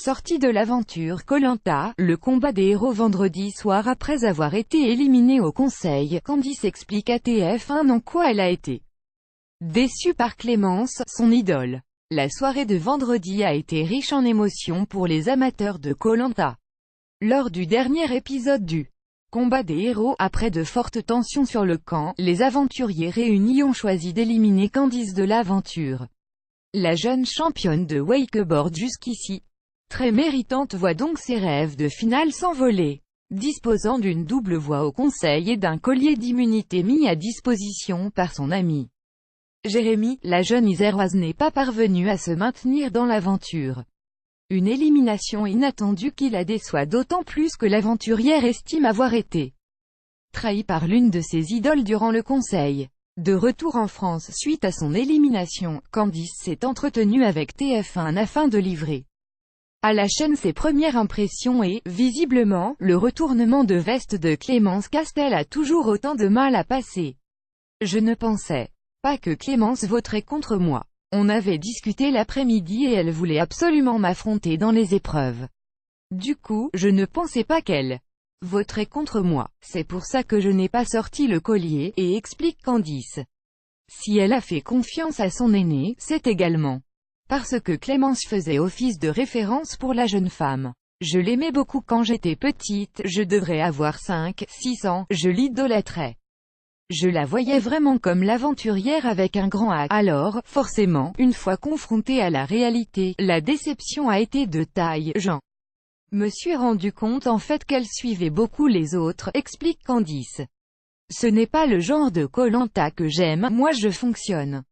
Sorti de l'aventure koh le combat des héros vendredi soir après avoir été éliminé au conseil, Candice explique à TF1 en quoi elle a été déçue par Clémence, son idole. La soirée de vendredi a été riche en émotions pour les amateurs de koh. Lors du dernier épisode du combat des héros, après de fortes tensions sur le camp, les aventuriers réunis ont choisi d'éliminer Candice de l'aventure. La jeune championne de wakeboard jusqu'ici très méritante voit donc ses rêves de finale s'envoler. Disposant d'une double voix au conseil et d'un collier d'immunité mis à disposition par son ami Jérémy, la jeune Iséroise n'est pas parvenue à se maintenir dans l'aventure. Une élimination inattendue qui la déçoit d'autant plus que l'aventurière estime avoir été trahie par l'une de ses idoles durant le conseil. De retour en France suite à son élimination, Candice s'est entretenue avec TF1 afin de livrer à la chaîne ses premières impressions et, visiblement, le retournement de veste de Clémence Castel a toujours autant de mal à passer. Je ne pensais pas que Clémence voterait contre moi. On avait discuté l'après-midi et elle voulait absolument m'affronter dans les épreuves. Du coup, je ne pensais pas qu'elle voterait contre moi. C'est pour ça que je n'ai pas sorti le collier, et explique Candice. Si elle a fait confiance à son aîné, c'est également parce que Clémence faisait office de référence pour la jeune femme. Je l'aimais beaucoup quand j'étais petite, je devrais avoir 5-6 ans, je l'idolâtrais. Je la voyais vraiment comme l'aventurière avec un grand A. Alors, forcément, une fois confrontée à la réalité, la déception a été de taille. J'en me suis rendu compte en fait qu'elle suivait beaucoup les autres, explique Candice. Ce n'est pas le genre de koh que j'aime, moi je fonctionne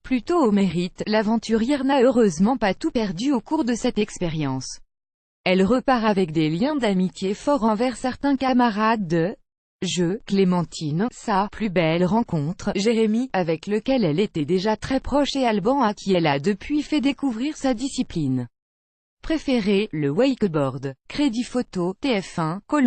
plutôt au mérite. L'aventurière n'a heureusement pas tout perdu au cours de cette expérience. Elle repart avec des liens d'amitié forts envers certains camarades de jeu, Clémentine, sa plus belle rencontre, Jérémy, avec lequel elle était déjà très proche, et Alban, à qui elle a depuis fait découvrir sa discipline préférée, le wakeboard. Crédit photo, TF1, koh.